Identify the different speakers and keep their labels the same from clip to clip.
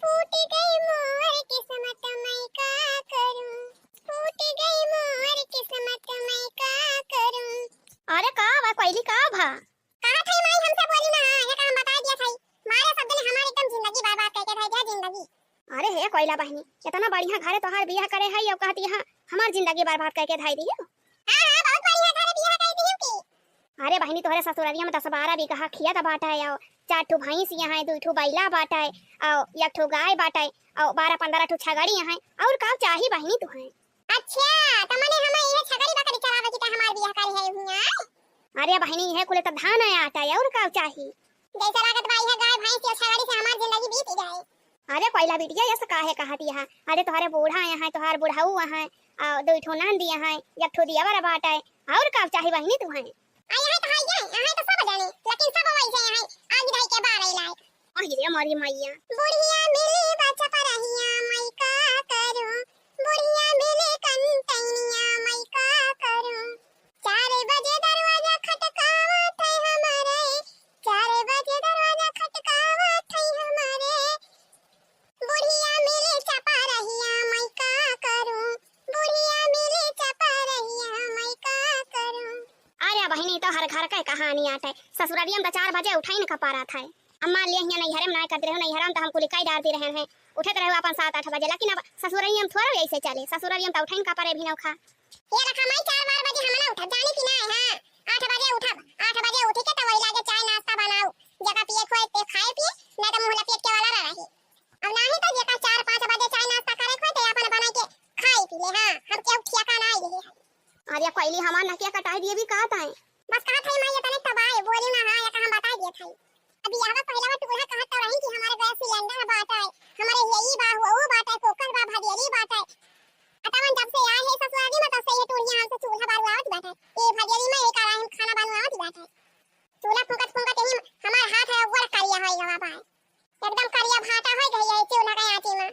Speaker 1: फूट गई मोर किस्मत मैं का करूं, फूट गई मोर किस्मत मैं का करूं।
Speaker 2: अरे का बा कोयली का भा
Speaker 1: कहा थई माई हमसे बोली ना, ये काम बता दिया थई। मारे शब्द ने हमारी एकदम जिंदगी बर्बाद करके थई दिया जिंदगी।
Speaker 2: अरे हे कोयला बहनी इतना बढ़िया घरे तोहार बियाह करे है अब कहती हां हमार जिंदगी बर्बाद करके धाई दी हो।
Speaker 1: हां हां बहुत बढ़िया घरे बियाह कर दी की।
Speaker 2: अरे बहनी तोहरे ससुरलिया में 10-12 बीघा खिया त बाटा है, 4 ठो भैंस यहाँ है, 2 ठो बैला बाटा है, और 1 ठो गाय बाटा है, और 12-15 ठो छगड़ी यहाँ है। और का चाही बहनी तू है?
Speaker 1: अच्छा त माने हम ये छगड़ी बकरी चरावे की त हमार बियाह करे है हुआ।
Speaker 2: अरे बहनी है कुले त धान है आटा है, और का चाही?
Speaker 1: जैसा लागत भाई है गाय भैंस या छगड़ी से हमार जिंदगी बीत गई।
Speaker 2: अरे कोयला बिटिया ऐसा काहे कहती है? अरे तोहरे बूढ़ा यहाँ है, तोहार बुढ़ाऊ यहाँ है, और 2 ठो नान दिया है, 1 ठो दियावर बाटा है, और का चाही बहनी तू है?
Speaker 1: यहाँ तो सब जाने लेकिन सब वैसे यहाँ आग दाई के बारे लायक।
Speaker 2: अरे हमारी मैया
Speaker 1: बुढ़िया मिली बच्चा परहिया मैं का करूं, बुढ़िया मिली कंतैनिया मैं का करूं। 4 बजे दरवाजा खटकावत है हमारे, 4 बजे दरवाजा खटकावत है हमारे। बुढ़िया मिली चपा रहिया मैं का करूं, बुढ़िया मिली चपा रहिया मैं का करूं।
Speaker 2: अरे बहनी तो हर घर का कहानी आत है। ससुरालिया में 4 बजे उठाई न खपारा था। अम्मा लिए हिया नहीं हरे में ना करते रहो, नहीं हराम तो हमको लिखाई डालती रहे हैं, उठे रहे अपन 7-8 बजे। लेकिन अब ससुरालिया में थोड़ा ऐसे चले, ससुरालिया में तो उठाई न खपारे भी ना खा।
Speaker 1: ये रखा मैं 4 बजे हम ना उठा जानी कि ना है। 8 बजे उठब, 8 बजे उठ के तो वही लागे चाय नाश्ता बनाओ, जगह पिए खोए ते खाए पिए ना तो मुंह लपेट के वाला रही। अब नहीं तो जका 4-5 बजे चाय नाश्ता करे खोए ते अपन बना के खाए पी ले। हां हम के उठिया का ना आई है।
Speaker 2: अरे कोयली हमार नकिया कटाई दिए भी कहता है।
Speaker 1: बस कहा था मैं ये तने तबाह बोली ना। हां ये हम बता दिए थे। अभी यहाँ पहला बार टूल्हा कहा तो रही कि हमारे गैस सिलेंडर बात है, हमारे यही बा हुआ वो बात है, कोकर बा भदियरी बात है। अतवन जब से आए है ससुराली में तब से ये टूलिया हमसे चूल्हा बालवावत बात है, ये भदियरी में एक आराम खाना बनवावत बात है। चूल्हा फूंकत यही हमार हाथ है वो करिया होई गवा बा, एकदम करिया भाटा होई गई है चूल्हा के आंची में।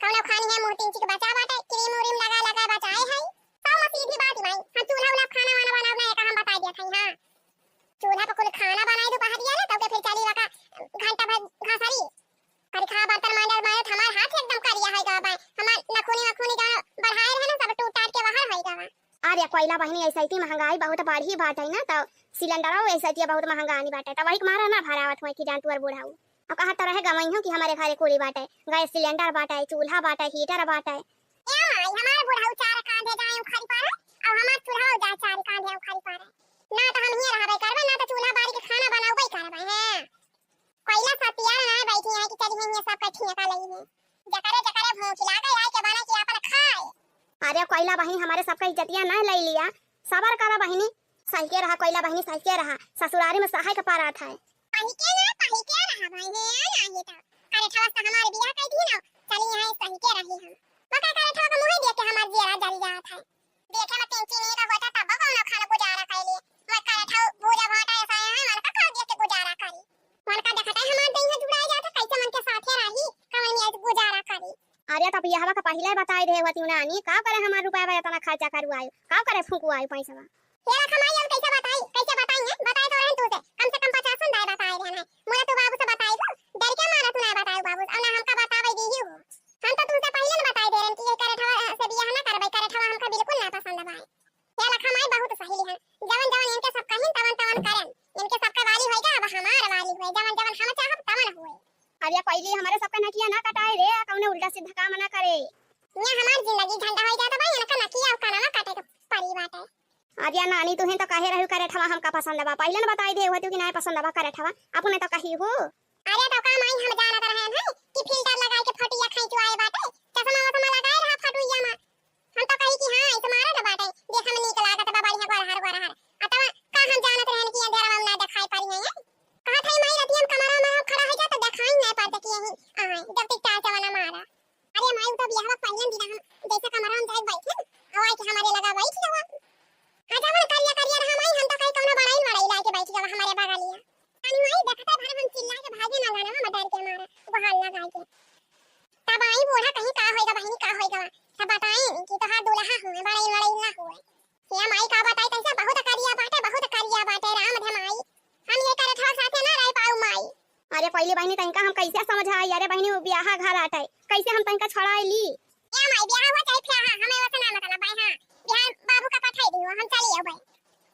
Speaker 1: कौनो खानी है मोटी चिक बचा बात है, क्रीम उरीम लगा बचाए है। सब सीधी बात भाई हम चूल्हा वाला खाना वाना बनावना है हम बता दिया था। हां चूल्हा पर कुल खाना बनाए दोपहरिया ना तब के फिर चली रखा घंटा भर घासरी कर खा बर्तन मांजर मारे हमार हाथ एकदम करिया है गवा हमार नखुनी का बढ़ाए रहे ना सब टूट टाट के बाहर है गवा।
Speaker 2: अरे कोयला बहनी ऐसा ही महंगाई बहुत बढ़ी बात है ना, तो सिलेंडर ऐसा ही बहुत महंगा आनी बात है, तो वही मारा ना भरावत हुआ कि जान तू और बुढ़ाऊ। अब कहा तो रहे गवई कि हमारे घरे कोई बात है, गैस सिलेंडर बात है, चूल्हा बात है, हीटर बात है।
Speaker 1: ए माई हमार बुढ़ाऊ 4 कांधे जाए खरी पार और हमार चूल्हा जा 4 कांधे खरी पार ना तो हम ही रहबे करबे ना तो चूल्हा बारी के खाना बनाओबे करबे। हैं कोयला सतिया ना बैठी है कि चली है सब का ठिया का लगी है जकरे भूख लागे आए के बना के अपन खाए।
Speaker 2: अरे कोयला बहनी हमारे सबका इज्जतिया ना ले लिया, सबर करा बहनी, सही के रहा कोयला बहनी, सही के रहा। ससुरारी में सहाय का पारा था
Speaker 1: पाही के रहा भाई है ना ये तो करे ठवस तो हमारे बियाह कर दी ना चली है सही के रही हम बका करे ठव का मुंह देख के हमार जेरा जल जात है। देखे में टेंशन नहीं का होता तब कौन खाना गुजारा कर ले मैं करे ठव भूजा भाटा ऐसा है मन का खा देख के गुजारा करी मन का देखता है हमार दही जुड़ाई जाता कैसे मन के साथ रही कमल में आज गुजारा करी।
Speaker 2: अरे तब यहवा का पहले बताई दे होती नानी का करे हमार रुपया बा इतना खर्चा करवायो का करे फूंकू आयो पैसा।
Speaker 1: ये कमाई और कैसे बताई है बताए तो रहन तू से कम 50 दाय बताए रहना मोला तो बाबू से बताई दो डर के मारा तू ना बतायो बाबू और ना हमका बतावे दी हो हम तो तुमसे पहले न बताई दे रहन कि ये करे ठवा से बियाह ना करबे करे ठवा हमका बिल्कुल ना पसंद भाई। ये लखमाई बहुत सही है जवन इनके सब कहिन तवन करन इनके सबका वाली होएगा अब हमार वाली होए जवन हम चाहब तवन होए।
Speaker 2: अरे पहले हमारे सबका नकिया ना कटाए रे कौने उल्टा सीधा काम ना करे
Speaker 1: ये हमार जिंदगी झंडा हो जाता भाई इनका नकिया और काना ना काटे तो परी बात है।
Speaker 2: अरे नानी तू तो कहे रहू करे ठवा हमका पसंद बा पहले न बताई दे होती कि नहीं पसंद बा करे ठवा अपने तो कही हो।
Speaker 1: अरे तो का माई हम जाना रहे हैं कि फिल्टर लगा के फटिया खींचवाए बाटे चश्मा वसमा लगाए रहा फटुइया में हम तो कही कि हां तुम्हारा ना बाटे देख हम निक लागत बा बढ़िया गोर हर अतवा का हम जानत रहन कि अंधेरा में ना दिखाई पड़ी है कहा था माई रतियम कमरा में हम खड़ा हो जा तो दिखाई नहीं पड़ता कि यही जब तक चाचा वाला मारा। अरे माई तो बियाह पहले दिन हम जैसे कमरा में जाए बैठे हवा के हमारे लगा बैठ जावा आजा मन करिया रहा माई हम तो कहीं कोनो बड़ाई लाके बैठ जावा हमारे बगलिया अनि माई देखता भर हम चिल्ला के भागे ना जाना हम डर के मारा वो हल्ला गाय के तब आई बूढ़ा कहीं का होएगा बहनी का होएगा सब बताएं कि तो हां दूल्हा हुए बड़ाई ना हुए ये माई का बताई कैसे बहुत करिया बाटे राम धे माई हम ये करे थोड़ा साथे ना रह पाऊ माई।
Speaker 2: अरे पहले बहनी तनका हम कैसे समझाई। अरे बहनी ब्याह घर आटे कैसे हम तनका छोड़ा ली
Speaker 1: या माई ब्याह हुआ चाहे फिर हमें वसन ना मतलब भाई हां बिहान बाबू का पठाई दियो हम चली भाई।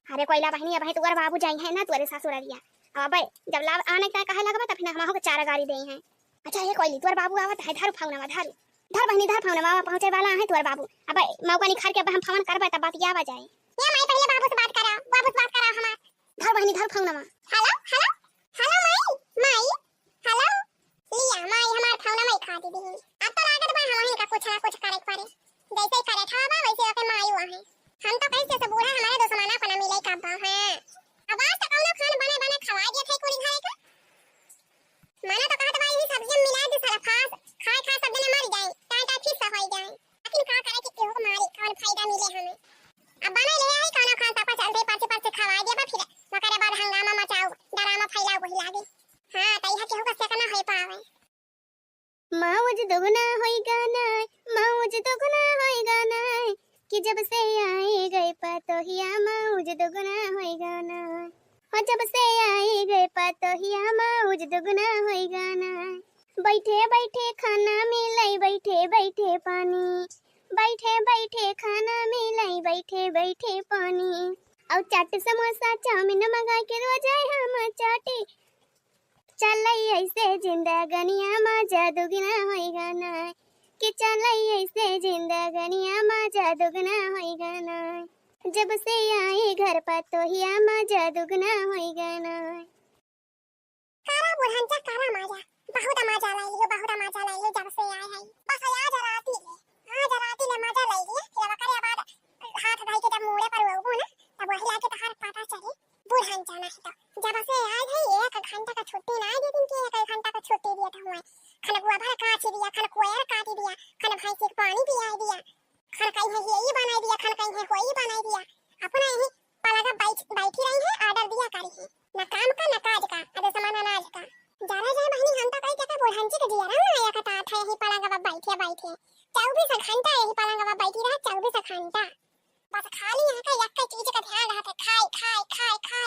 Speaker 2: अरे कोइला बहनी भाई तुअर बाबू जाई है ना तुअरे ससुररिया अब जब लाभ आने का कहे लगबा त फिर हम हो के चार गाड़ी देई हैं। अच्छा ये कोइली तुअर बाबू आवत है धर फाउना धर धर बहनी धर फाउना पहुंचे वाला है तुअर बाबू अब मौका निखार के हम फोन करबे त बात यावा जाए।
Speaker 1: या माई पहले बाबू से बात करा हमार
Speaker 2: धर बहनी धर फाउना
Speaker 1: हेलो हेलो हेलो माई हेलो लिया माई हमार फोन में खा दी दी अब तो लागत बा हम का कुछ ना कुछ करे पड़े जैसे ही करे था बा वैसे ओके माई हुआ है हम तो कैसे से बूढ़ा हमारे दो समाना को ना मिले का बा है आवाज तो कौन खान बने बने खवा दिया थे कोरी घरे का माना तो कहत भाई सब्जी मिला दे सारा फास खाए सब दिन मर जाए टाटा ठीक से हो जाए लेकिन का करे कि केहू को मारी कौन फायदा मिले हमें अब बना ले आई खाना खान तापा चलते पाछे खवा दिया बा फिर मकरे बाद हंगामा मचाओ डरामा फैलाओ वही लागे हां तई केहू का सेकना होई पावे
Speaker 2: मौज दुगना होएगा ना मौज दुगना होएगा ना कि जब से आए गए पतोहिया मौज दुगना होएगा ना और जब से आए गए पतोहिया मौज दुगना होएगा ना बैठे बैठे खाना मिलाई बैठे बैठे पानी बैठे बैठे खाना मिलाई बैठे बैठे पानी और चाट समोसा चाउमीन मंगा के रोज हम चाटे चलई ऐसे जिंदगनिया मजा दुगना होएगा ना कि चलई ऐसे जिंदगनिया मजा दुगना होएगा ना जब से आए घर पतोहिया मजा दुगना होएगा ना।
Speaker 1: कारा बुढ़ांचा कारा मजा बहुत मजा लाई लियो जब से आए हैं बस आज राती ले मजा लाई लियो फिर बकरे बाद हाथ धाई के जब मुड़े पर वो ना तब वही लाके तहार पता चले बुढ़ांचा नहीं तो जब से आए हैं एक घंटा का छुट्टी ना दे दिन की एक घंटा का छुट्टी दिया था हुआ खन गुआ भर काट दिया खन कोयर काट दिया खन भैंस के पानी पिया दिया खन कहीं है ये बना दिया खन कहीं है कोई बना दिया अपना ही पलगा बैठी रही है ऑर्डर दिया करी है ना काम का ना काज का अरे सामान अनाज का जरा जाए बहनी हम तो कई जगह बुढ़ांची के दिया ना या कटा था यही पलगा बैठे 24 घंटा यही पलगा बैठी रहा 24 घंटा बस खाली यहाँ का एक चीज का ध्यान रहा था खाए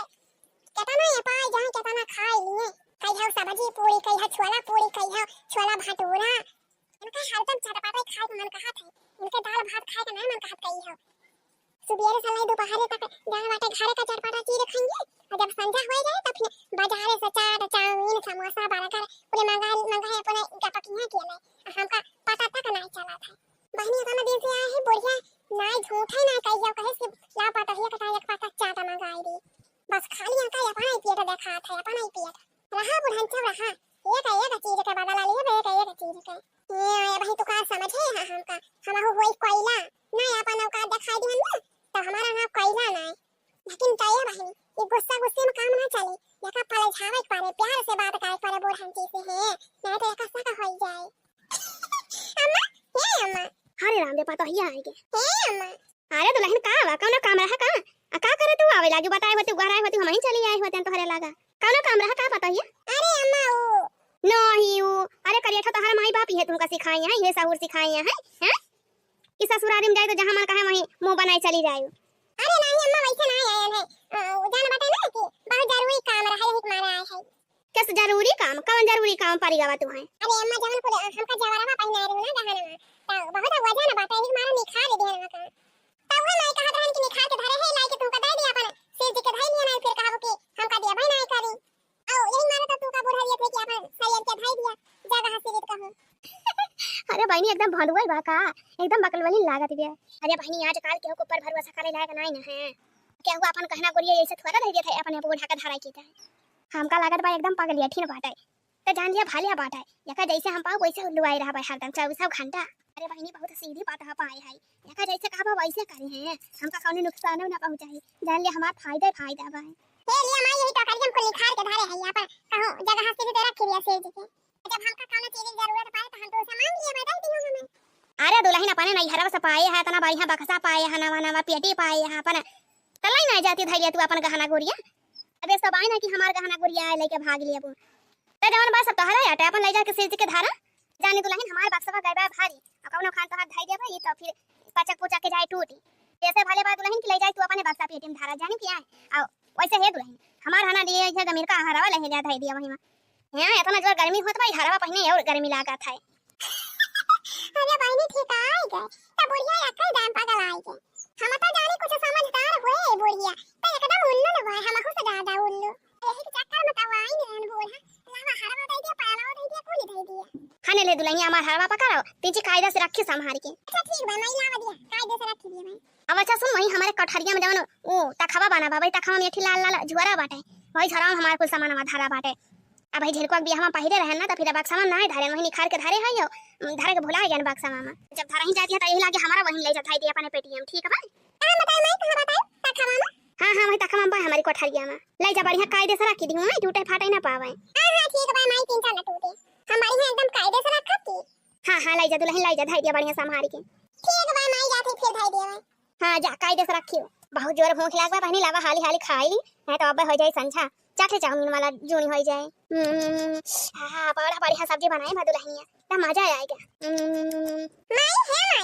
Speaker 1: कितना ये पाए जहाँ कितना खाए लिए कई है सब्जी पूरी कई है छोला भटूरा इनका हरदम चटपटा खाए मन कहा था इनके दाल भात खाए का ना मन कहत कई है सुबह से लेकर दोपहर तक जहाँ बाटे घर का चटपटा चीज खाएंगे और जब संध्या हो जाए तो फिर बाजार से चाट चाउमीन समोसा बर्गर पूरे मंगा है अपने टपकियां के लिए हमका पता तक नहीं चला था बहनी का दिन से आए है बढ़िया ना झूठा ना कहियो कहे से ला पता है कटा एक पाता चाटा मंगाई दी बस खाली अंका अपना ही पेट देखा था अपना ही पेट रहा बुढ़ांचा रहा एक चीज के बदला लिए एक चीज के ये भाई तो का समझे हमका हम हो कोयला ना अपन औकात दिखाई दी हम तो हमारा नाम कोयला ना लेकिन ताया बहनी ये गुस्से में काम ना चले यका पले छावे पारे प्यार से बात करे पारे बुढ़ांची से है नहीं तो यका सका हो जाए अम्मा ये अम्मा
Speaker 2: अरे राम दे पतोहिया आएगे
Speaker 1: ए अम्मा
Speaker 2: अरे दुल्हन का आवा कौन काम रहा का करे तू आवे लागी बताए होती घर आए होती हम ही चली आए होते तोहरे लागा कौन काम रहा का पतोहिया
Speaker 1: अरे अम्मा ओ
Speaker 2: नहीं वो अरे करिया तो हर माई बाप ही है तुमका सिखाई है ये सहूर सिखाई है हैं कि ससुरारी में जाए तो जहां मन कहे वहीं मुंह बनाए चली जाए।
Speaker 1: अरे नहीं अम्मा वैसे नहीं आए हैं जान बता ना कि बहुत जरूरी काम रहा है हमारा आए है
Speaker 2: किस जरूरी काम कौन जरूरी काम पारी गावा तू है
Speaker 1: अरे अम्मा जवन को हमका जवारा पहना रही ना गहना तो बहुत वजन बात है हमारा निखार दे देना का तब वो नहीं कहा रहन कि निखार के धरे है लाई के तुमका दे दिया अपन सिर जी के धई लिया नहीं फिर कहा कि हमका दिया भाई नहीं करी आओ यही माने तो तुमका बुढ़ा दिया थे कि अपन सैयद के धई दिया जगह सिरित कहूं
Speaker 2: अरे बहनी एकदम भंडुआ बा का एकदम बकलवली लागत बिया। अरे बहनी आजकल केहू के ऊपर भरोसा करे लायक नहीं न है केहू अपन कहना गोरिया ऐसे थोड़ा रह देत है अपने बूढ़ा का धराई के हमका लागत बा एकदम पागल ठीन बाटे तो जान लिया भालिया बाटे यका जैसे हम पाओ वैसे लुआई रहा हरदम 24 घंटा। अरे बहनी बहुत सीधी बात है पाए है यका जैसे कहा वैसे करे हैं हमका कौनो नुकसान ना पहुंचाई जान लिया हमार फायदा बा
Speaker 1: ये लिया मां यही तो करियम को निखार के धरे है यहां पर कहो जगह से तेरा खिरिया से जी के जब हमका कौनो चीज की जरूरत पड़े तो हम तो उसे मांग लिए बता दियो हमें।
Speaker 2: अरे दुल्हन अपने नहीं हरवा से पाए है तना बढ़िया बक्सा पाए है नवा पेटी पाए है अपन तलाई नहीं जाती धैर्य तू अपन गहना गुड़िया अबे सब आए ना कि हमार गहना गुड़िया लेके भाग लिया वो तो जवन बात सब तोहरा हटे अपन ले जा के सिर के धारा जाने दुल्हन हमारे बक्सा का गैबा भारी और कौनो खान तो हाथ धै दे भाई तो फिर पचक पुचक के जाए टूटी ऐसे भले बात दुल्हन की ले जाए तू अपने बक्सा पेटी में धारा जाने क्या है और वैसे है दुल्हन हमार हना दिए है गमीर का हरावा ले जा धै दिया वही में यहाँ इतना जोर गर्मी होत भाई हरवा पहिने और गर्मी लागत है।
Speaker 1: अरे बहनी ठीक आई गए त बुढ़िया एकई दाम पागल आई गए। हम तो जाने कुछ समझदार होए बुढ़िया तो एकदम उल्लू न भाई हमहु से ज्यादा उल्लू यही के चक्कर में तो आई न बोला लावा हरवा दे दिया पालावा दे दिया कुली दे दिया।
Speaker 2: खाने ले दुलहिया हमार हरवा पकड़ाओ तीची कायदा से रखी संभाल के।
Speaker 1: अच्छा ठीक भाई मैं लावा दिया कायदे से रखी दिया भाई।
Speaker 2: अब अच्छा सुन वही हमारे कठरिया में जवन ओ तखवा बना भाई तखवा में लाल लाल जुआरा बाटे वही झराव हमार कुछ सामान धारा बाटे। अब भाई झिरको बियाह में पहिरे रहन ना तो फिर बक्सा में ना धारे वही निखार के धारे है धारे के भुला गया बक्सा में जब धारा ही जाती है तो यही लागे हमारा वही ले जाता है दिया अपने पेटीएम ठीक है भाई।
Speaker 1: हां बताई मैं कहां बताई तखवा में।
Speaker 2: हां हां वही तखवा में बा हमारी कोठरिया में ले जा बढ़िया कायदे से रखी दी मैं टूटे फाटे ना पावे।
Speaker 1: हां हां ठीक है भाई मैं तीन साल टूटे हमारी है एकदम कायदे से रखती।
Speaker 2: हां हां ले जा दुल्हन ले जा धाई दिया बढ़िया संभाल के।
Speaker 1: ठीक है भाई मैं जाती फिर धाई दिया भाई।
Speaker 2: हां जा कायदे से रखियो बहुत जोर भूख लागबा पहनी लावा हाली हाली खाई ली नहीं तो अब हो जाए संझा चाटे चाउमीन वाला जूनी हो जाए। हां बड़ा बढ़िया सब्जी बनाए मैं दुल्हनिया ना मजा आएगा।
Speaker 1: मैं है मैं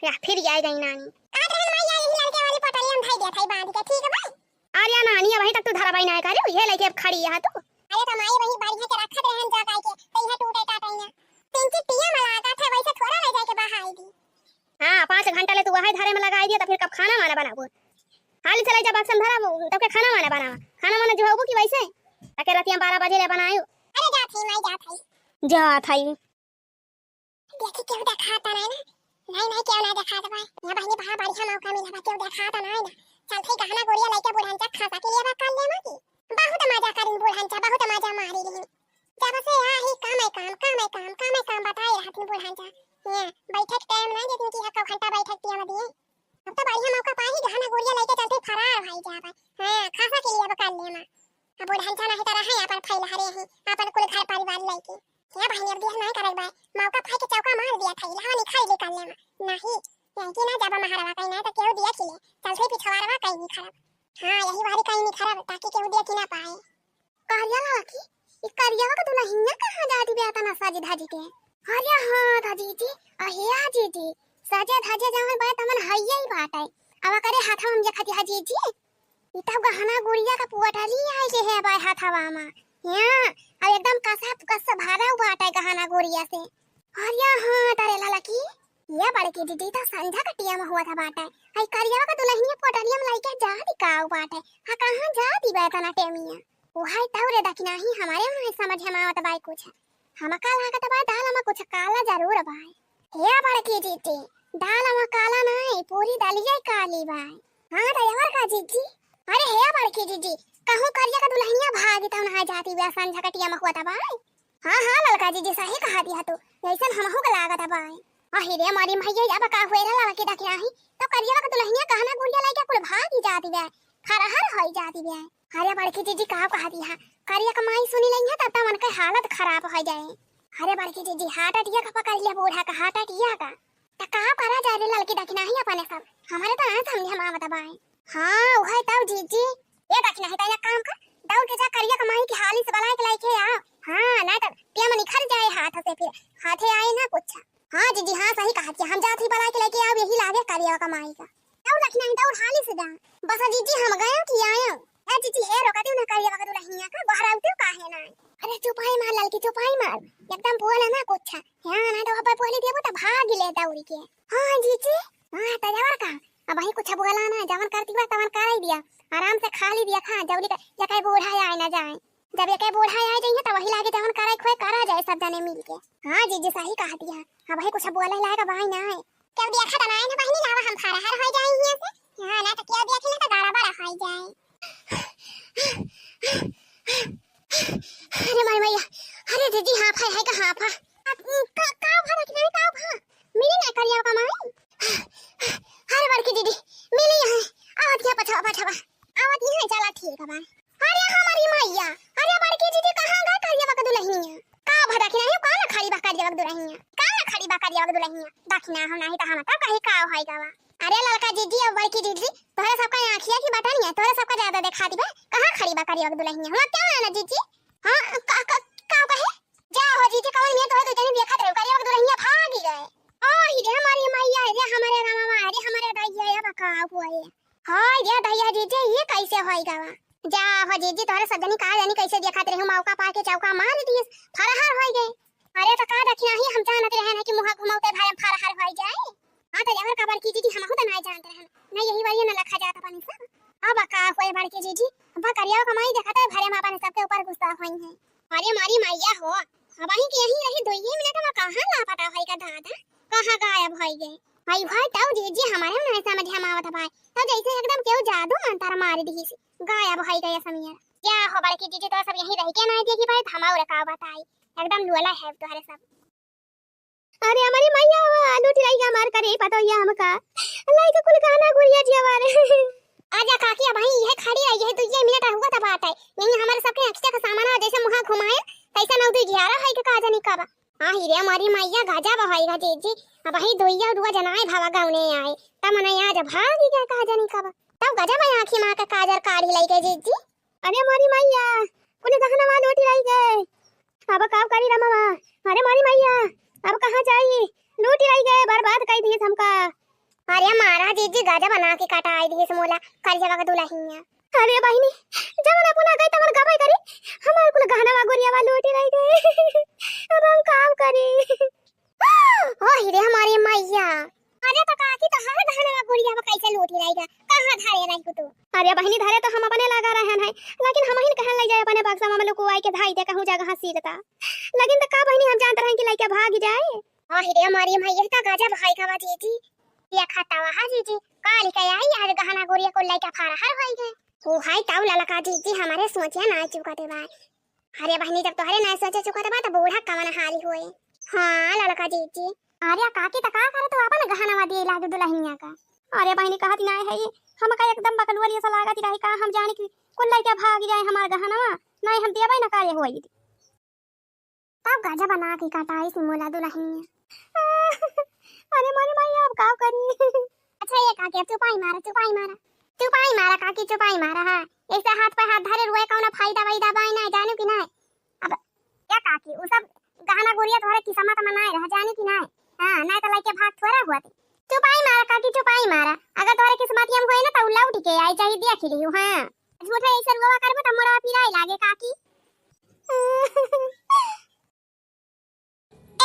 Speaker 2: या फिर आए गई नानी
Speaker 1: आज रहन मैं यही लड़के वाली पटली हम धाई दिया था बांध के ठीक है भाई।
Speaker 2: आर्या नानी वही तक तू धराबाई ना करे ये लेके अब खड़ी है तू।
Speaker 1: अरे तो माई वही बढ़िया के रखत रहन जा काई के तो यह टूटे टाटे ना तीन चिट्टियां में लगा था वैसे थोड़ा ले जाके बाहर आई दी।
Speaker 2: हां 5 घंटा ले तू वही धारे में लगाई दिया तो फिर कब खाना वाना बनाबो हाल चले जा बक्सम धरा तब के खाना वाना बनावा खाना वाना जो होबो की वैसे ताके रातिया 12 बजे ले बनायो।
Speaker 1: अरे जा थी मैं जा थी देखी क्यों दिखाता नहीं ना नहीं क्यों ना दिखाता भाई यहां बहनी बाहर बढ़िया मौका मिला क्यों दिखाता नहीं ना चल ठीक गहना गोरिया लेके बुढ़ान चा खाता के लिए बा कर ले माकी बहुत मजा करी बुढ़ान चा बहुत मजा मारी ली जब से यहां ही काम बताए रहत बुढ़ान चा ये बैठक टाइम ना जे की हक घंटा बैठक दिया में दिए अब तो बढ़िया मौका पाही गहना गोरिया लेके चलते फरार भाई जा भाई। हां खासा के लिए बा कर ले मा अब बुढ़ान चा नहीं तरह है अपन फैल हरे ही अपन कुल घर परिवार लेके क्या बहनी अब दिया नहीं करब भाई मौका पाई के चौका मार दिया था इलावा निखाई ले कर ले मा नहीं यही ना जब महारावा कहीं ना तो केहू दिया खिले चल से पिछवाड़वा कहीं नहीं खराब। हां यही वाली कहीं नहीं खराब ताकि केहू दिया कि ना पाए करिया लकी ई करिया का तू नहीं कहां जाती बे तना साजी धाजी के। अरे हां धाजी जी अहिया जी जी साजे धाजे जावे बात हमन हइये ही बात है अब करे हाथा हम जखती हाजी जी ई तब गहना गुड़िया का पुआटाली आई जे है बाय हाथावा में यहां अब एकदम कस भारा हुआ है गहना गुड़िया से। अरे हां तारे लकी ये बड़की दीदी तो संझा कटिया में हुआ था बात है आई करिया का दुल्हनिया पोटलिया में लाके जा दी काऊ बात है हां कहां जा दी बेतना टेमिया वो है तौरे दखना ही हमारे में समझ में आवत बाई कुछ हम का लागत बा दाल में कुछ काला जरूर बाई हे बड़की दीदी दाल में काला नहीं पूरी दलिया काली बाई। हां तो यार का जीजी अरे हे बड़की दीदी कहूं करिया का दुल्हनिया भागी तो ना जाती बे संझा कटिया में हुआ था बाई। हां हां ललका जीजी सही कहा दिया तू ऐसन हमहु का लागत बाई अहिरे मारी भैया अब का होए रहा के दखिया ही तो करिया का दुल्हनिया कहना गुड़िया लेके कुल भागी जाती बे खरहर होई जाती बे। अरे बड़की जीजी का कहा दिया करिया का माई सुनी लई है तब मन के हालत खराब हो जाए। अरे बड़की जीजी हार्ट अटैक का पकड़ लिया बूढ़ा का हार्ट अटैक का त का करा जा रे लड़की दखना ही अपने सब हमारे तो ना समझे मां बताए। हां वही तब जीजी ये दखना है तेरा काम कर दौड़ के जा करिया का माई की हाली से बना के लाके आ। हां ना तो पिया में निखर जाए हाथ से फिर हाथे आए ना कुछ। हां जीजी हां सही कहा कि हम जात ही बना के लेके आओ यही लागे करिया का माई का दौड़ दखना है दौड़ हाली से जा बस जीजी हम गए कि आए ए जीजी हे रोकती ना करिया का दुल्हनिया का बाहर आउते काहे ना। अरे चुपाई मार लड़की चुपाई मार एकदम बोले ना कुछ हां ना तो अब पहले देबो तो भाग ले दौड़ी के। हां जीजी हां तैयार का अब ही कुछ बोला ना जवन करती बा तवन कर दिया आराम से खा ली दिया खा जल्दी या कहीं बूढ़ा आए ना जाए जब ये कहीं बूढ़ा आ जाए तो वही लागे जवन करे खोए करा जाए सब जने मिल के। हां जीजी सही कहा दिया अब ही कुछ बोले लागा भाई ना है क्या दिया खा ना है बहनी लावा हम फरार हो जाए यहां से। हां ना तो क्या दिया खिला तो गाड़ा बड़ा हो जाए। अरे माय मैया अरे दीदी हाफ है का हाफ का भरा कि नहीं का भा मिली ना करिया का माई। अरे बड़की दीदी मिली है आवत क्या पछवा आवत नहीं चला ठीक है बा। अरे हमारी मैया अरे बड़की दीदी कहां गए करिया का दुल्हनिया का भरा कि नहीं कौन खड़ी बा करिया का दुल्हनिया का खड़ी बा करिया का दुल्हनिया दखना हम नहीं तो हम तब कहीं का है गावा। अरे लड़का जीजी और बड़की दीदी तोरे सबका आंखिया की बटन है तोरे सबका ज्यादा देखा दी बे कहां खड़ी बा करिया का दुल्हनिया हम क्या ना जीजी। हां का कहे जा हो जीजी कौन में तो जने देखा रे करिया का दुल्हनिया भागी गए। ओ रे हमारी मैया रे हमारे रामा रे हमारे दैया या का हुआ है। हां रे दैया जीजी ये कैसे होई गावा जा हो जीजी तोरे सजनी का जानी कैसे देखा रे हम मौका पा के चौका मार दिए
Speaker 2: हमारा भाई का दादा कहाँ गायब हो गए भाई भाई ताऊ जी हमारे में ऐसा समझ हम आवत भाई तो जैसे एकदम केहू जादू मंत्र मार दी गायब हो गए समिया क्या हो बड़की जीजी तो सब यहीं रह के ना देखी भाई हमारा का बताई एकदम लोला है तुम्हारे सब। अरे हमारी मैया लूट लाई हमार करे पता या हमका लाई का कुल गाना गुड़िया जी हमारे आजा काकी भाई ये खड़ी रही है तो ये मिनट हुआ तब आता है नहीं हमारे सबके एक्स्ट्रा का सामान है जैसे मुहा घुमाए तैसा नौ 11 है का जाने कब हां हीरे हमारी मैया गाजा बहाईगा जीजी अब भाई दोइया दुआ जनाए भावा गावने आए तब मने आज भाग गया का जाने कब तब गजा भाई आंखी मां का काजर काढ़ी लाई के जीजी अरे हमारी मैया कुल गहना वा लूट लाई गए अब काम करी रमा अरे हमारी मैया अब कहाँ जाइए लूट लाई गए बर्बाद कर दिए हमका अरे मारा जीजी गाजा बना के काटा आई दिए समोला कर जगह का दुल्हनिया अरे बहिनी जब ना पुना गई तमन गवाई करी हमार कुल गहना वागोरिया वा लूट लाई गए अब हम काम करी ओ हीरे हमारी मैया अरे तो काकी तो हर गहना वागोरिया वा कैसे लूट लाई कहां धारे रही तू अरे बहिनी धारे तो हम अपने लगा रहे हैं लेकिन हम ही कहन लग जाए अपने बक्सा में लोग आई के धाई दे कहूं जगह सीरता लेकिन तो का बहिनी हम जानते रहे कि लइका भाग जाए हां हीरे हमारी मैया का गाजा भाई का जीजी या खाता वा हां जीजी काली का आई यार गहना गोरिया को लइका फारा हर होई गए ओ हाय ताऊ लाला का जीजी हमारे सोचिया ना चुकाते बा अरे बहिनी जब तोहरे ना सोचे चुकाते बा तो बूढ़ा कवन हाली होए हां लाला का जीजी अरे काकी त का करे तो अपन गहना वा दे लागे दुल्हनिया का अरे बहिनी कहती ना है ये हम का एकदम बकलुआ सा लागत रही का हम जाने की कुल लइका भाग जाए हमार गहना नहीं हम देबे ना करे होई तब गाजा बना के काटाई सिमोला दुल्हनिया अरे मोरी मैया अब का करी अच्छा ये काकी चुपाई मारा काकी चुपाई मारा हां ऐसे हाथ पे हाथ धरे रुए कौन फायदा वैदा बाई ना जाने की नहीं अब क्या काकी वो सब गहना गोरिया तोहरे किस्मत में नहीं रह जाने की नहीं हां नहीं तो लइके भाग थोड़ा हुआ चुपाई मारा काकी चुपाई मारा अगर तोहरे किस्मत हम होए ना तो लौट के आई चाहिए देख लियो हां झूठा ऐसे गोवा करबो त मोरा पिराई लागे काकी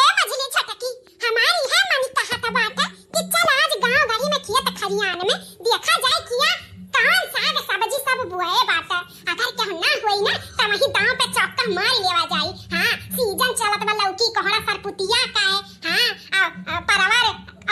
Speaker 2: ए मझली छटकी हमारी है मनी कहत बात कि चल आज गांव गली में खेत खरियान में देखा जाए किया कौन साग सब्जी सब बुआए बात अगर क्या ना होई ना त वही दांव पे चौका मार लेवा जाई हां सीजन चलत बा लौकी कोहड़ा सरपुतिया का है हां परवर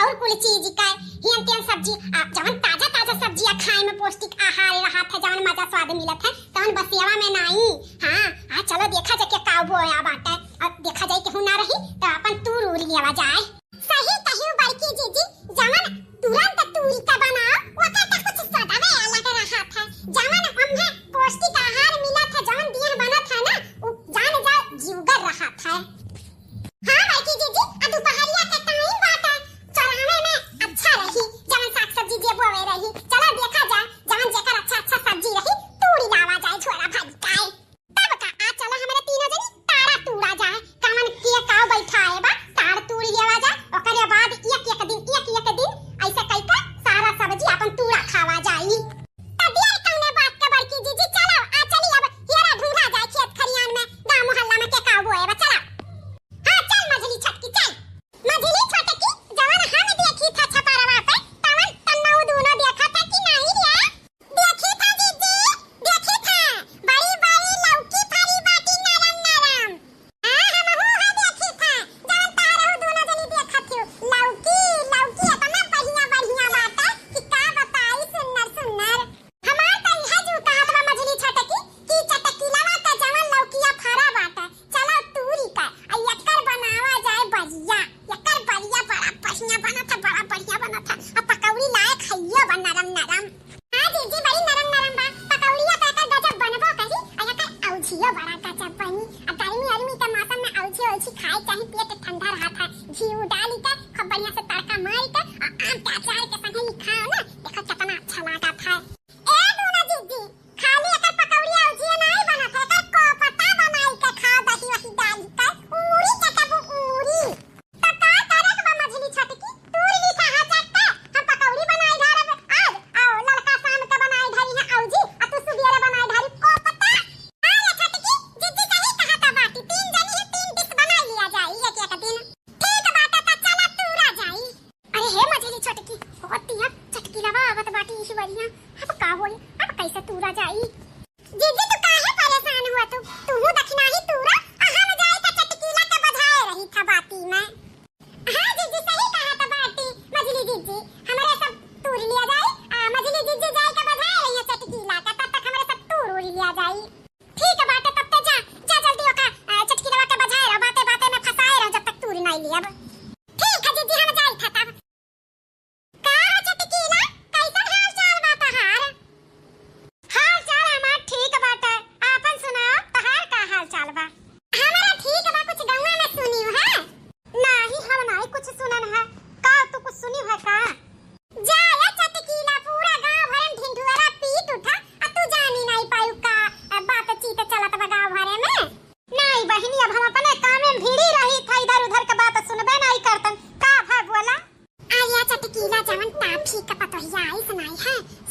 Speaker 2: और कुल चीज का हियन तेन सब्जी जवन ताजा सब्जियां खाए में पौष्टिक आहार रहा था जवन मजा स्वाद मिलत है तवन बसियावा में नहीं हां चलो देखा जाए क्या काव बोया बात है अब देखा जाए केहू ना रही तो अपन तूर उड़ लिया जाए सही कहियो बड़की जीजी जवन तुरंत तूरी का बनाओ ओकर त कुछ स्वाद में अलग रहा था जवन हमें पौष्टिक आहार मिला था जवन दिन बना था ना वो जान जा जीवगर रहा था हां बड़की जीजी अब दोपहरिया का टाइम बात है चढ़ाने में अच्छा रही जवन साग सब्जी जे बोवे रही चलो देखा जाए जवन जेकर अच्छा सब्जी रही तूरी लावा जाए छोरा भाजी काय तब का आ चलो हमारे तीनों जनी तारा तूड़ा जाए कमन के काव बैठाए बा तार तूड़ी लेवा जा ओकरे बाद एक दिन ऐसे कई का सारा सब्जी अपन तूड़ा खावा जाई तबिया कौने बात के बड़की जीजी चलो आ चली अब हेरा ढूंढा जाए खेत खरियान में गांव मोहल्ला में के काव बोए बा चला हां चल मझली छटकी चल मझली छटकी जवन हम देखी था छपारवा पे तवन तन्नाऊ दोनों देखा था कि नहीं रे देखी था जीजी देखी था बड़ी लौकी फरी बाटी नरम हां हम हो देखी था जवन तारहु दोनों जनी देखा थी लौकी इतना बढ़िया बात है कि का बताई सुन्नर हमार त इहा जो कहत बा मझली छटकी कि चटकीलावा त जवन लौकिया फरा बात है चलो तूरी का यक्कर बनावा जाए बढ़िया यक्कर बढ़िया बड़ा बढ़िया बना था अब पकौड़ी लाए खाइयो बा नरम हां जीजी बड़ी नरम बा पकौड़िया का गजब बनबो कही यक्कर औझियो बड़ा गजब बनी अब गर्मी के मौसम में औझी खाए चाहे पेट ठंडा रहा था घी डाली के खूब बढ़िया से तड़का मार के आम के अचार के संग ही खाओ ना देखो कितना अच्छा लगा था ए दोना जीजी खाली एकर पकौड़िया औझिया नहीं बना था एकर कोपता बनाई के खा दही वही डाल के उरी चटबू उरी त का करे के मझली छटकी तूरी ली कहां चटता हम पकौड़ी बनाई धारे आज आओ लड़का शाम के बनाई धरी है औझी आ तू सुबेरे बनाई धरी कोपता आ ये छटकी जीजी सही कहता बाटी तीन जनी है तीन डिश बना लिया जाए एक दिन ठीक बात है चला तूरा जाई अरे हे मझली छटकी बहुत दिया छटकी लवा आवत बाटी इस बढ़िया अब का होई अब कैसे तूरा जाई जीजी तू काहे परेशान हुआ तू दक्षिणा ही तूरा हम जाए त चटकीला के बधाए रही था बाती में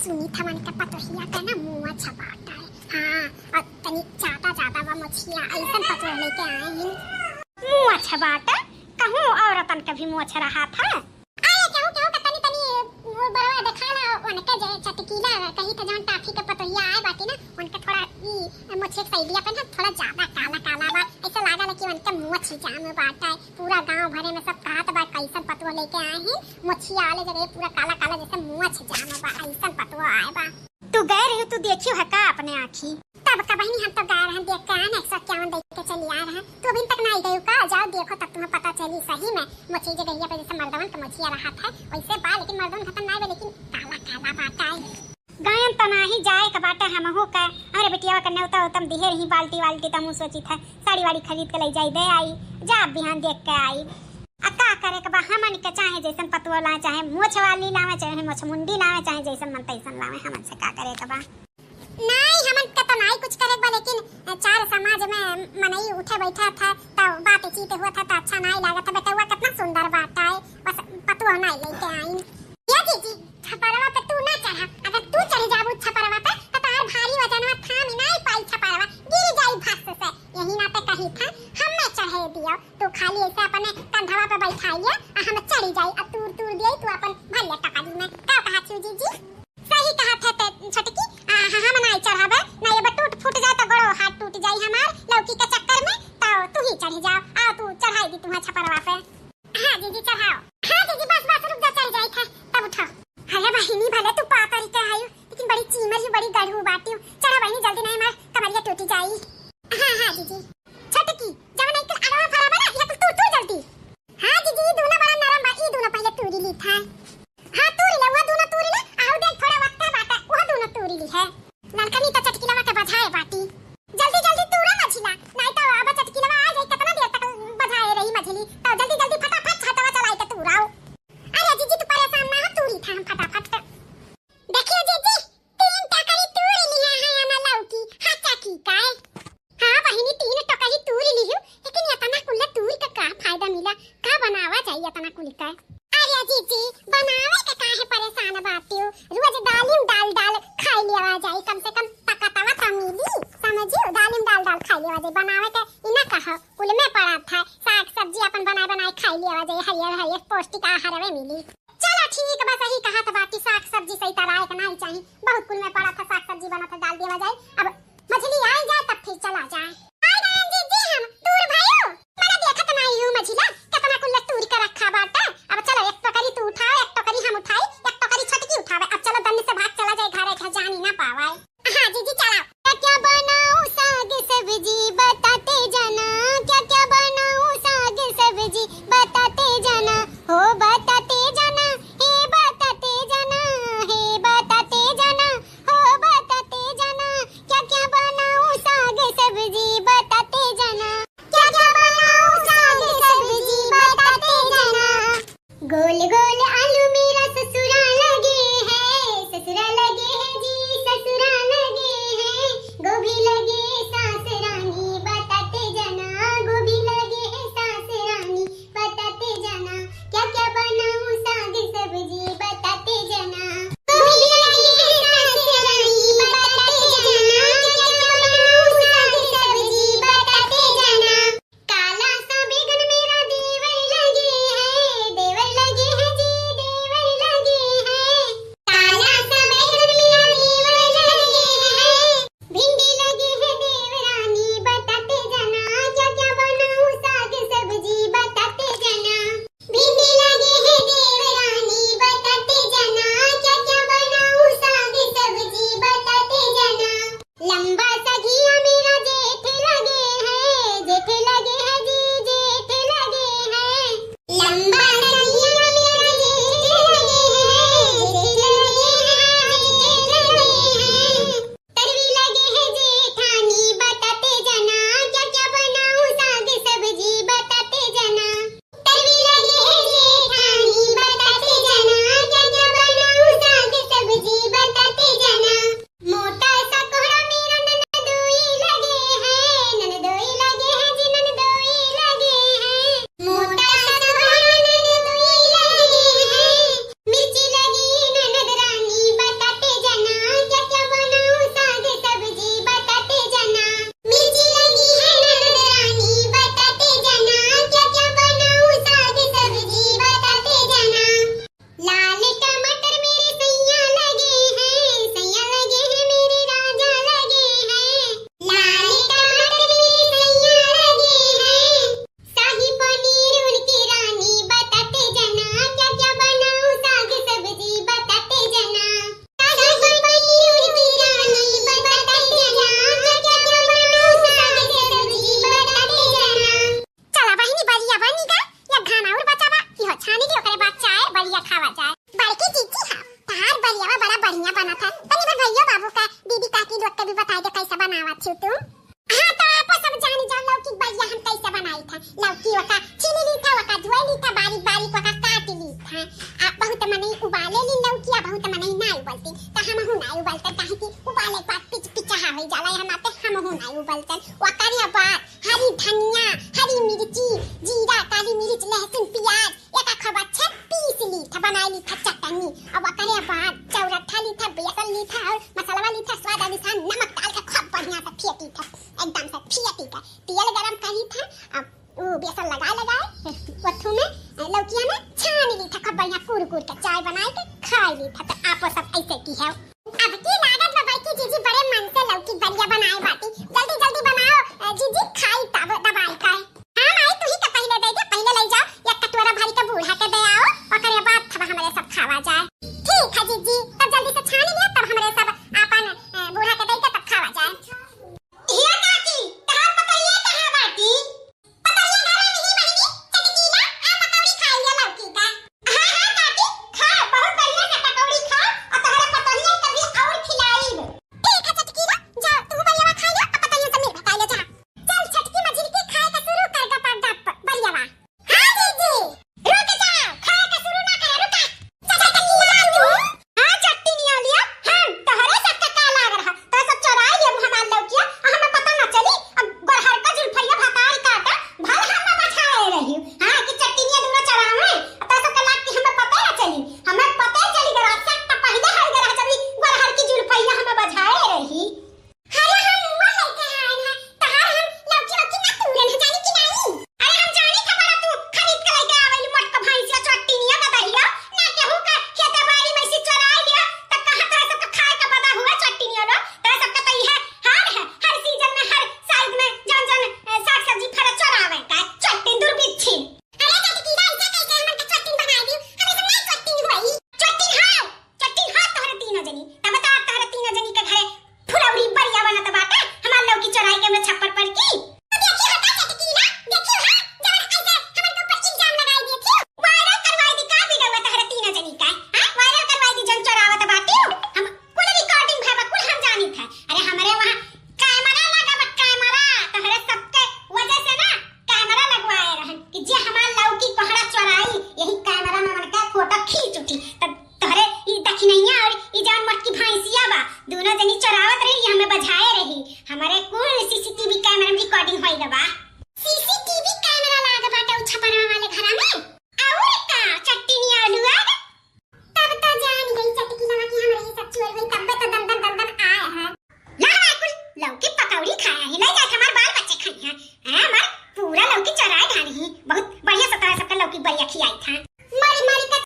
Speaker 1: सुनी था मन के पतोहिया का ना मुंह छपाटा है। हाँ और तनी चाटा चाटा वा मछिया ऐसा पतोह लेके आए हैं।
Speaker 2: मुंह छबाटा कहूँ औरतन के भी मुंह रहा था।
Speaker 1: अरे कहूँ कहूँ का तनी तनी वो बरवा दिखाला उनके जे चटकीला कहीं तो जौन टाफी के पतोहिया आए बाटी ना उनके थोड़ा ई मुछे साइडिया पे ना थोड़ा ज्यादा काला काला बा ऐसा लागल कि उनके मुंह छिजाम बाटा है। पूरा गांव भरे में सब कहत बा कैसन पतोह लेके आए हैं। मुछिया वाले जगह पूरा काला काला जैसे मुंह छिजाम बा ऐसा पतोह आए बा।
Speaker 2: तू गए रही तू देखियो है का अपने आँखी?
Speaker 1: तब का बहनी हम तो गए रहे देख के आए 151 देख के चली आ रहे। तू अभी तक नहीं गई का? जाओ देखो तब तुम्हें पता चली सही में मुछी जगह पे जैसे मर्दवन का मुछिया रहा था वैसे बा लेकिन मर्दवन खत्म नहीं हुए लेकिन काला काला बाटा है।
Speaker 2: गायन तो नहीं जाए का बाटा हमहू का अरे बिटिया का नेवता उतम दिहे रही बाल्टी वाल्टी तमु सोची था साड़ी वाड़ी खरीद के ले जाई दे आई जा बिहान देख के आई। अका करे के बा हमन के चाहे जैसन पतुआ ला चाहे मोछ वाली लावे चाहे मोछ मुंडी लावे चाहे जैसन मन तैसन लावे हमन से का करे के बा।
Speaker 1: नहीं हमन का तो नहीं कुछ करे बा लेकिन चार समाज में मनई उठे बैठा था तब बात चीत हुआ था तो अच्छा नहीं लगा था। बेटा हुआ कितना सुंदर बात है बस पतुआ नहीं लेके आई। ये दीदी छपरवा पे तू ना चढ़ा अगर तू चढ़ जाबू छपरवा पे तो तार भारी वजनवा थाम नहीं पाई छपरवा गिर जाई भाग से यही ना पे कही था हमें चढ़े दियो तू खाली ऐसे अपने कंधवा पे बैठाइए और हम चढ़ी जाई और तूर तूर दिए तू अपन भले टकाली में का कहा छूजी जी सही कहा थे छटकी हम नहीं चढ़ाबे ना ये टूट फूट जाए तो गड़ो हाथ टूट जाई हमार लौकी के चक्कर में तो तू ही चढ़ जाओ आ तू चढ़ाई दी तुम्हारा छपरवा पे। हां जीजी चढ़ाओ। हां जीजी बस रुक जा चढ़ जाई था तब उठो। अरे बहिनी भले तू पातरी के आयु लेकिन बड़ी चीमर ही बड़ी गढ़ू बाटी चढ़ा बहिनी जल्दी नहीं मार कमरिया टूटी जाई। हां हां जीजी छटकी जब नहीं कर अगवा फराबा ना या तू जल्दी। हां जीजी दोना बड़ा नरम बा ई दोना पहले तूरी ली था। हां तूरी ले वो दोना तूरी ले आओ देख थोड़ा वक्त है बाटा वो दोना तूरी ली है। लड़कनी तो चटकीलावा के बजाए बाटी जल्दी जल्दी तूरा मछला नहीं तो अब चटकीलावा आ जाए कितना देर तक बजाए रही मछली तो जल्दी जल्दी फटाफट छतवा चलाई के तूराओ। अरे जीजी तू परेशान ना हो तूरी था हम फटाफट। देखियो जीजी 3 टकरी तूरी ली है ना लौकी हाचा की काय। हां बहिनी 3 टकरी तूरी ली हूं लेकिन इतना कुल तूरी का क्या फायदा मिला का बनावा चाहिए इतना कुल का। अरे जीजी बनावे के काहे परेशान बाटियो रोज दालिम डाल डाल खाई लेवा जाए कम से कम तकतवा तो मिली समझियो दालिम डाल डाल खाई लेवा जाए बनावे के इना कहा कुल में पड़ा था साग सब्जी अपन बनाए बनाए खाई लेवा जाए हरियर हरियर पौष्टिक आहार में मिली। चलो ठीक बस यही कहा था बाकी साग सब्जी सही तरह का नहीं चाहिए बहुत कुल में पड़ा था साग सब्जी बना था डाल देवा जाए अब मछली आ जाए तब फिर चला जाए। आई गए जीजी हम दूर भाइयों मैंने देखा तो नहीं हूं मछला कितना कुल तूर का रखा बाटा। अब चलो एक टोकरी तू उठाओ एक टोकरी हम उठाई एक टोकरी छटकी उठावे अब चलो दन्नी से भाग चला जाए घर एक जानी ना पावाए। हां जीजी चलाओ। क्या बनाऊं साग सब्जी बताते जाना क्या क्या बनाऊं साग सब्जी बताते जाना हो बताते जाना हे बताते जाना हे बताते जाना हो बताते जाना क्या क्या बनाऊं साग सब्जी बताते जाना क्या क्या बनाऊं साग सब्जी बताते जाना। गोल गोल आलू मेरा ससुरा लगे हैं ससुरा लगे हैं जी ससुरा लगे हैं गोभी लगे सास रानी बताते जाना गोभी लगे सास रानी बताते जाना क्या क्या बनाऊं साग सब्जी बताते जाना गोभी लगे सास रानी बताते जाना क्या क्या बनाऊं साग सब्जी बताते जाना। काला सा बैगन मेरा देवर लगे हैं जी लौकिया में छान ली था, खूब बढ़िया कुरकुर के चाय बनाए के खाई ली था। तो आपो सब ऐसे की है। अब की लागत में भाई की जीजी बड़े मन से लौकी बढ़िया बनाए बाटी